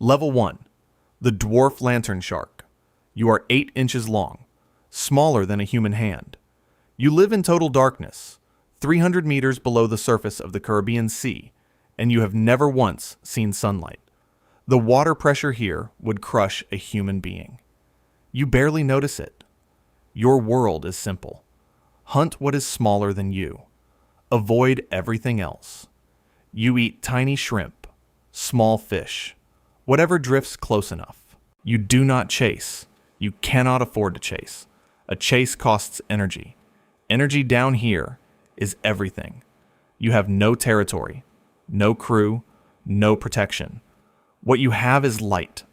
Level 1. The Dwarf Lantern Shark. You are 8 inches long, smaller than a human hand. You live in total darkness, 300 meters below the surface of the Caribbean Sea, and you have never once seen sunlight. The water pressure here would crush a human being. You barely notice it. Your world is simple. Hunt what is smaller than you. Avoid everything else. You eat tiny shrimp, small fish, whatever drifts close enough. You do not chase. You cannot afford to chase. A chase costs energy. Energy down here is everything. You have no territory, no crew, no protection. What you have is light.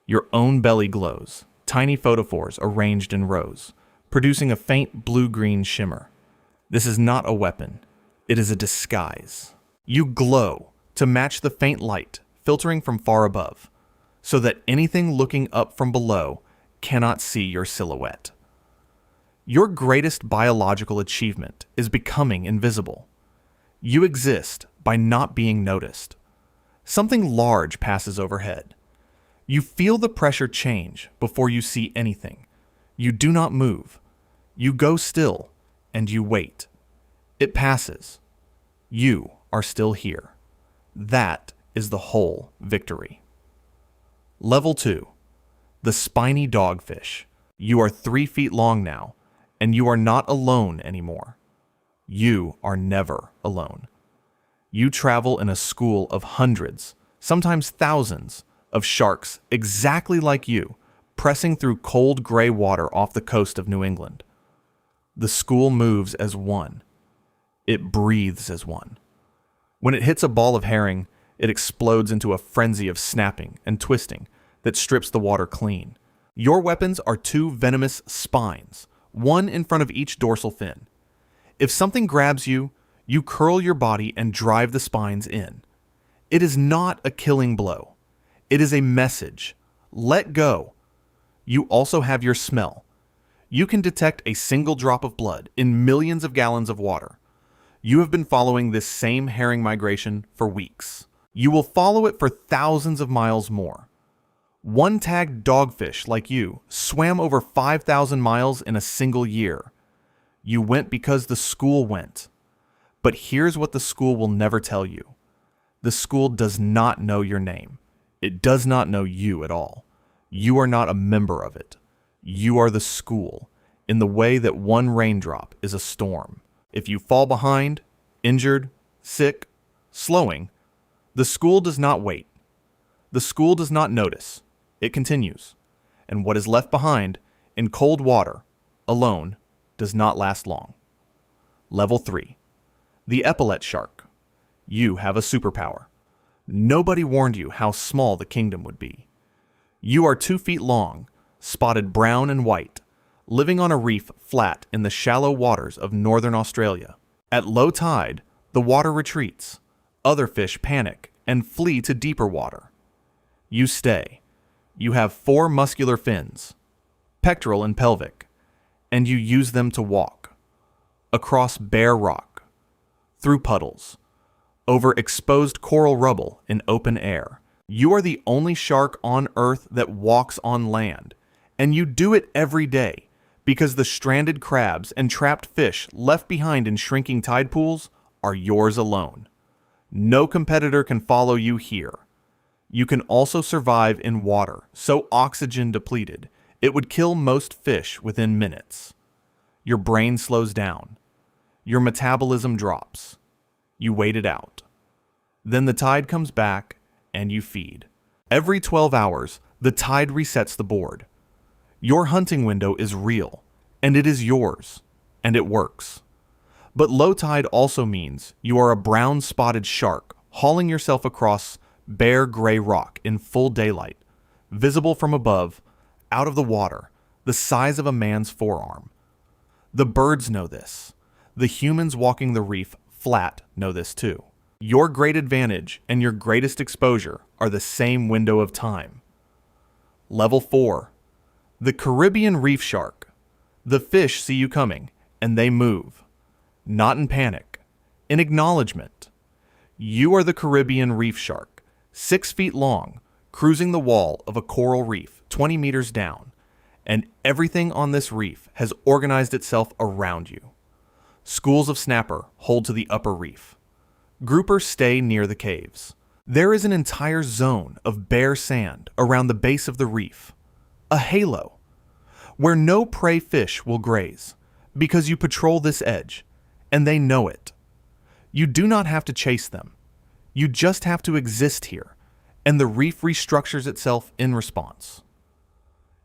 Your own belly glows, tiny photophores arranged in rows, producing a faint blue-green shimmer. This is not a weapon. It is a disguise. You glow to match the faint light filtering from far above, so that anything looking up from below cannot see your silhouette. Your greatest biological achievement is becoming invisible. You exist by not being noticed. Something large passes overhead. You feel the pressure change before you see anything. You do not move. You go still, and you wait. It passes. You are still here. That is the whole victory. Level 2. The Spiny Dogfish. You are 3 feet long now, and you are not alone anymore. You are never alone. You travel in a school of hundreds, sometimes thousands, of sharks exactly like you, pressing through cold gray water off the coast of New England. The school moves as one. It breathes as one. When it hits a ball of herring, it explodes into a frenzy of snapping and twisting that strips the water clean. Your weapons are 2 venomous spines, one in front of each dorsal fin. If something grabs you, you curl your body and drive the spines in. It is not a killing blow. It is a message. Let go. You also have your smell. You can detect a single drop of blood in millions of gallons of water. You have been following this same herring migration for weeks. You will follow it for thousands of miles more. One tagged dogfish like you swam over 5,000 miles in a single year. You went because the school went. But here's what the school will never tell you. The school does not know your name. It does not know you at all. You are not a member of it. You are the school, in the way that one raindrop is a storm. If you fall behind, injured, sick, slowing, the school does not wait. The school does not notice. It continues. And what is left behind, in cold water, alone, does not last long. Level 3. The Epaulette shark. You have a superpower. Nobody warned you how small the kingdom would be. You are 2 feet long, spotted brown and white, living on a reef flat in the shallow waters of northern Australia. At low tide, the water retreats. Other fish panic and flee to deeper water. You stay. You have 4 muscular fins, pectoral and pelvic, and you use them to walk. Across bare rock, through puddles, over exposed coral rubble in open air. You are the only shark on Earth that walks on land, and you do it every day because the stranded crabs and trapped fish left behind in shrinking tide pools are yours alone. No competitor can follow you here. You can also survive in water so oxygen depleted it would kill most fish within minutes. Your brain slows down. Your metabolism drops. You wait it out. Then the tide comes back and you feed. Every 12 hours, the tide resets the board. Your hunting window is real, and it is yours, and it works. But low tide also means you are a brown-spotted shark hauling yourself across bare gray rock in full daylight, visible from above, out of the water, the size of a man's forearm. The birds know this. The humans walking the reef flat know this too. Your great advantage and your greatest exposure are the same window of time. Level 4. The Caribbean reef shark. The fish see you coming, and they move. Not in panic, in acknowledgement. You are the Caribbean reef shark, 6 feet long, cruising the wall of a coral reef 20 meters down, and everything on this reef has organized itself around you. Schools of snapper hold to the upper reef. Groupers stay near the caves. There is an entire zone of bare sand around the base of the reef, a halo, where no prey fish will graze, because you patrol this edge, and they know it. You do not have to chase them. You just have to exist here, and the reef restructures itself in response.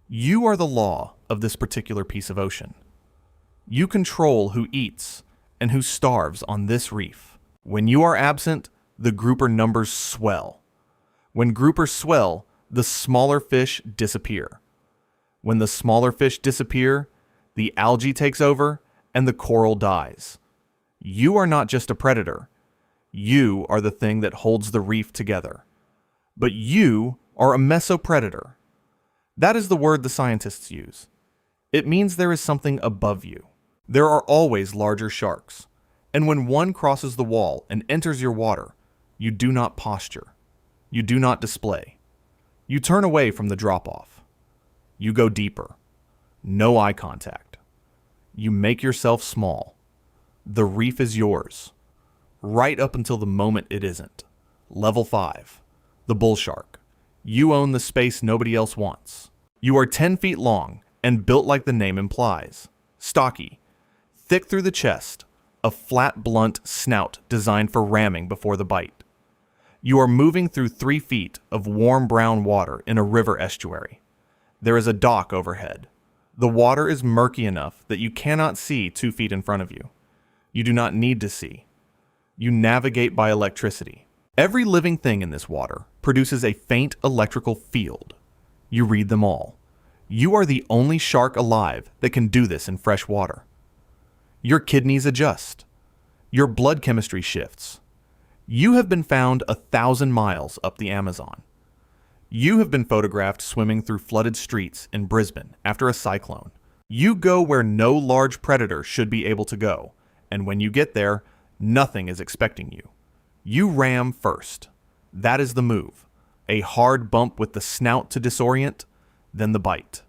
You are the law of this particular piece of ocean. You control who eats and who starves on this reef. When you are absent, the grouper numbers swell. When groupers swell, the smaller fish disappear. When the smaller fish disappear, the algae takes over and the coral dies. You are not just a predator. You are the thing that holds the reef together. But you are a mesopredator. That is the word the scientists use. It means there is something above you. There are always larger sharks, and when one crosses the wall and enters your water, you do not posture. You do not display. You turn away from the drop-off. You go deeper. No eye contact. You make yourself small. The reef is yours, right up until the moment it isn't. Level 5. The bull shark. You own the space nobody else wants. You are 10 feet long and built like the name implies. Stocky, thick through the chest, a flat, blunt snout designed for ramming before the bite. You are moving through 3 feet of warm brown water in a river estuary. There is a dock overhead. The water is murky enough that you cannot see 2 feet in front of you. You do not need to see. You navigate by electricity. Every living thing in this water produces a faint electrical field. You read them all. You are the only shark alive that can do this in fresh water. Your kidneys adjust. Your blood chemistry shifts. You have been found 1,000 miles up the Amazon. You have been photographed swimming through flooded streets in Brisbane after a cyclone. You go where no large predator should be able to go, and when you get there, nothing is expecting you. You ram first. That is the move. A hard bump with the snout to disorient, then the bite.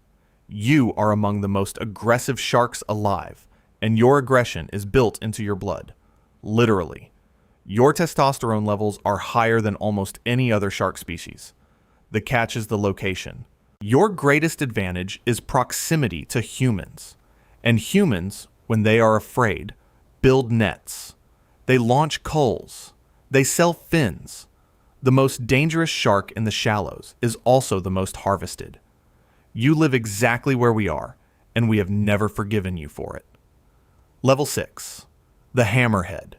You are among the most aggressive sharks alive, and your aggression is built into your blood. Literally. Your testosterone levels are higher than almost any other shark species. The catch is the location. Your greatest advantage is proximity to humans. And humans, when they are afraid, build nets. They launch culls. They sell fins. The most dangerous shark in the shallows is also the most harvested. You live exactly where we are, and we have never forgiven you for it. Level 6. The Hammerhead.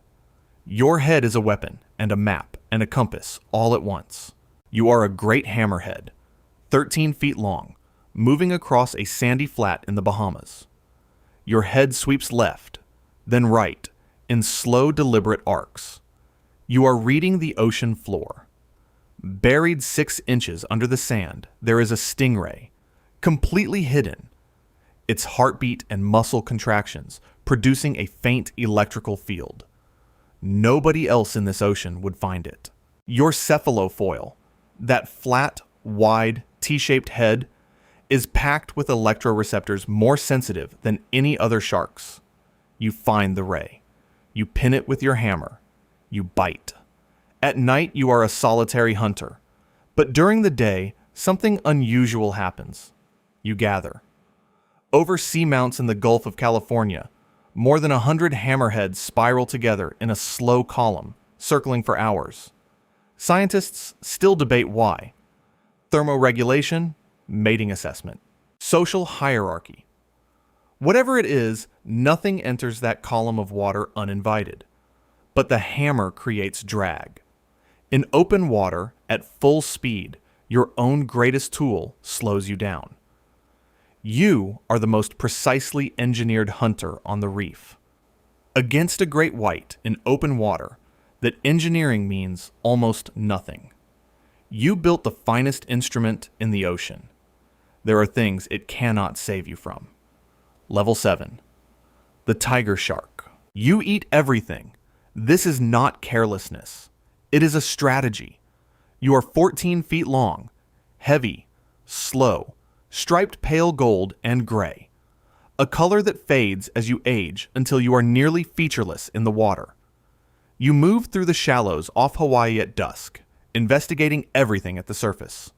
Your head is a weapon, and a map, and a compass, all at once. You are a great hammerhead, 13 feet long, moving across a sandy flat in the Bahamas. Your head sweeps left, then right, in slow, deliberate arcs. You are reading the ocean floor. Buried 6 inches under the sand, there is a stingray, completely hidden, its heartbeat and muscle contractions producing a faint electrical field. Nobody else in this ocean would find it. Your cephalofoil, that flat, wide, T-shaped head, is packed with electroreceptors more sensitive than any other shark's. You find the ray. You pin it with your hammer. You bite. At night, you are a solitary hunter. But during the day, something unusual happens. You gather. Over seamounts in the Gulf of California, more than 100 hammerheads spiral together in a slow column, circling for hours. Scientists still debate why. Thermoregulation, mating assessment, social hierarchy. Whatever it is, nothing enters that column of water uninvited. But the hammer creates drag. In open water, at full speed, your own greatest tool slows you down. You are the most precisely engineered hunter on the reef. Against a great white in open water, that engineering means almost nothing. You built the finest instrument in the ocean. There are things it cannot save you from. Level 7. The tiger shark. You eat everything. This is not carelessness. It is a strategy. You are 14 feet long, heavy, slow, striped pale gold and gray, a color that fades as you age until you are nearly featureless in the water. You move through the shallows off Hawaii at dusk, investigating everything at the surface.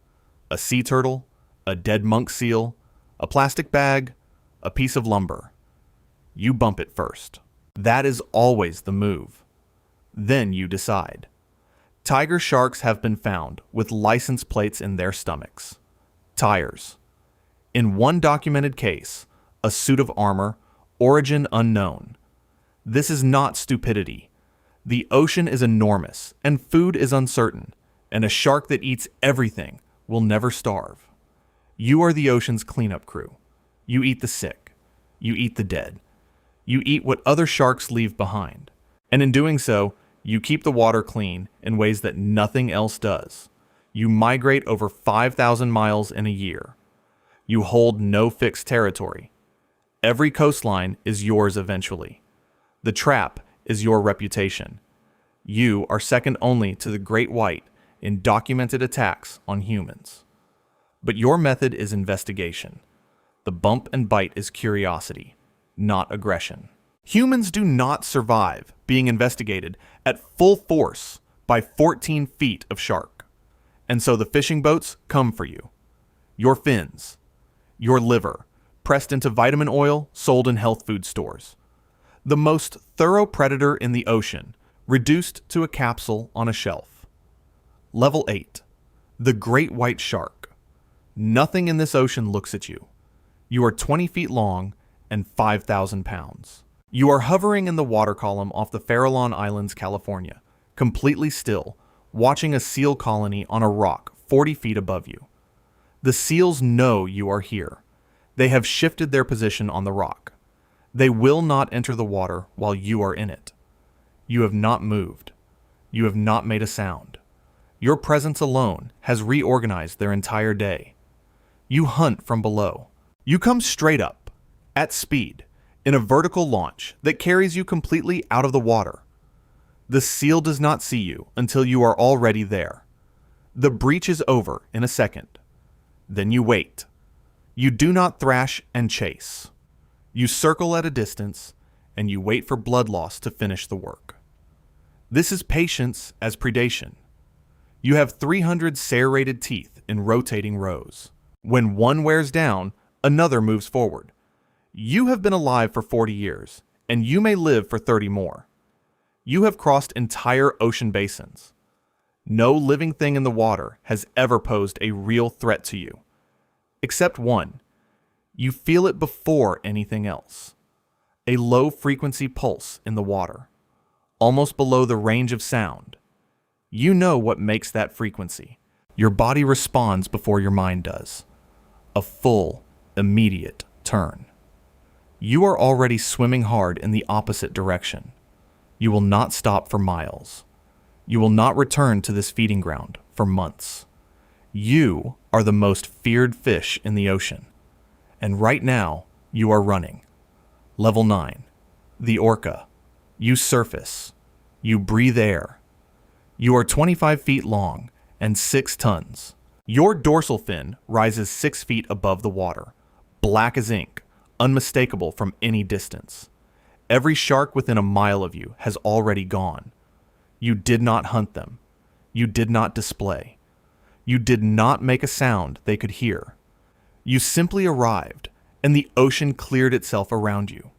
A sea turtle, a dead monk seal, a plastic bag, a piece of lumber. You bump it first. That is always the move. Then you decide. Tiger sharks have been found with license plates in their stomachs. Tires. In one documented case, a suit of armor, origin unknown. This is not stupidity. The ocean is enormous, and food is uncertain, and a shark that eats everything will never starve. You are the ocean's cleanup crew. You eat the sick. You eat the dead. You eat what other sharks leave behind. And in doing so, you keep the water clean in ways that nothing else does. You migrate over 5,000 miles in a year. You hold no fixed territory. Every coastline is yours eventually. The trap is your reputation. You are second only to the great white in documented attacks on humans. But your method is investigation. The bump and bite is curiosity, not aggression. Humans do not survive being investigated at full force by 14 feet of shark. And so the fishing boats come for you. Your fins, your liver, pressed into vitamin oil sold in health food stores. The most thorough predator in the ocean, reduced to a capsule on a shelf. Level 8. The great white shark. Nothing in this ocean looks at you. You are 20 feet long and 5,000 pounds. You are hovering in the water column off the Farallon Islands, California, completely still, watching a seal colony on a rock 40 feet above you. The seals know you are here. They have shifted their position on the rock. They will not enter the water while you are in it. You have not moved. You have not made a sound. Your presence alone has reorganized their entire day. You hunt from below. You come straight up, at speed, in a vertical launch that carries you completely out of the water. The seal does not see you until you are already there. The breach is over in a second. Then you wait. You do not thrash and chase. You circle at a distance, and you wait for blood loss to finish the work. This is patience as predation. You have 300 serrated teeth in rotating rows. When one wears down, another moves forward. You have been alive for 40 years, and you may live for 30 more. You have crossed entire ocean basins. No living thing in the water has ever posed a real threat to you. Except one. You feel it before anything else. A low-frequency pulse in the water, almost below the range of sound. You know what makes that frequency. Your body responds before your mind does. A full, immediate turn. You are already swimming hard in the opposite direction. You will not stop for miles. You will not return to this feeding ground for months. You are the most feared fish in the ocean. And right now, you are running. Level 9. The Orca. You surface. You breathe air. You are 25 feet long and 6 tons. Your dorsal fin rises 6 feet above the water, black as ink, unmistakable from any distance. Every shark within a mile of you has already gone. You did not hunt them. You did not display. You did not make a sound they could hear. You simply arrived, and the ocean cleared itself around you.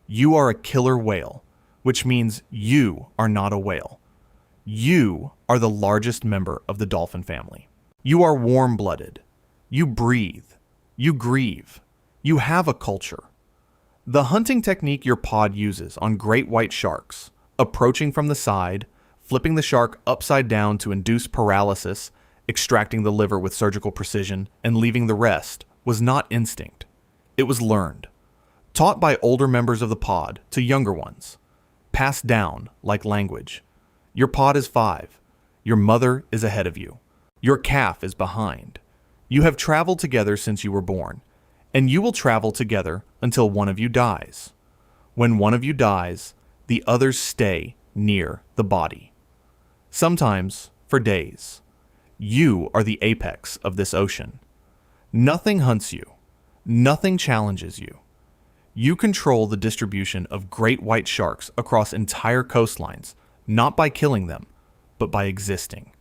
You are a killer whale, which means you are not a whale. You are the largest member of the dolphin family. You are warm-blooded. You breathe. You grieve. You have a culture. The hunting technique your pod uses on great white sharks, approaching from the side, flipping the shark upside down to induce paralysis, extracting the liver with surgical precision, and leaving the rest, was not instinct. It was learned. Taught by older members of the pod to younger ones. Passed down like language. Your pod is 5. Your mother is ahead of you. Your calf is behind. You have traveled together since you were born, and you will travel together until one of you dies. When one of you dies, the others stay near the body. Sometimes for days. You are the apex of this ocean. Nothing hunts you. Nothing challenges you. You control the distribution of great white sharks across entire coastlines, not by killing them, but by existing.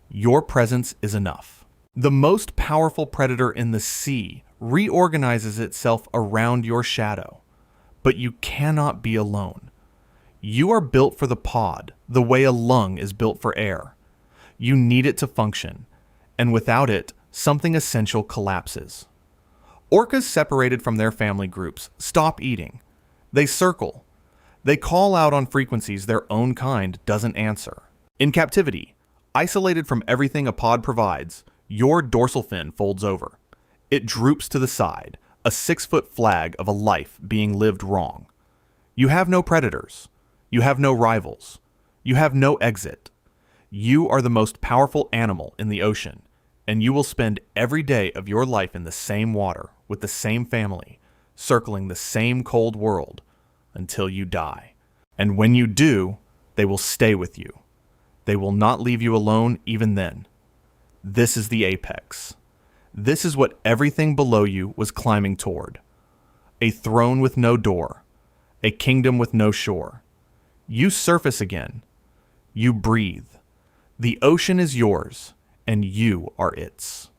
Your presence is enough. The most powerful predator in the sea reorganizes itself around your shadow, but you cannot be alone. You are built for the pod, the way a lung is built for air. You need it to function, and without it, something essential collapses. Orcas separated from their family groups stop eating. They circle. They call out on frequencies their own kind doesn't answer. In captivity, isolated from everything a pod provides, your dorsal fin folds over. It droops to the side, a 6-foot flag of a life being lived wrong. You have no predators. You have no rivals. You have no exit. You are the most powerful animal in the ocean, and you will spend every day of your life in the same water, with the same family, circling the same cold world, until you die. And when you do, they will stay with you. They will not leave you alone even then. This is the apex. This is what everything below you was climbing toward. A throne with no door. A kingdom with no shore. You surface again. You breathe. The ocean is yours, and you are its.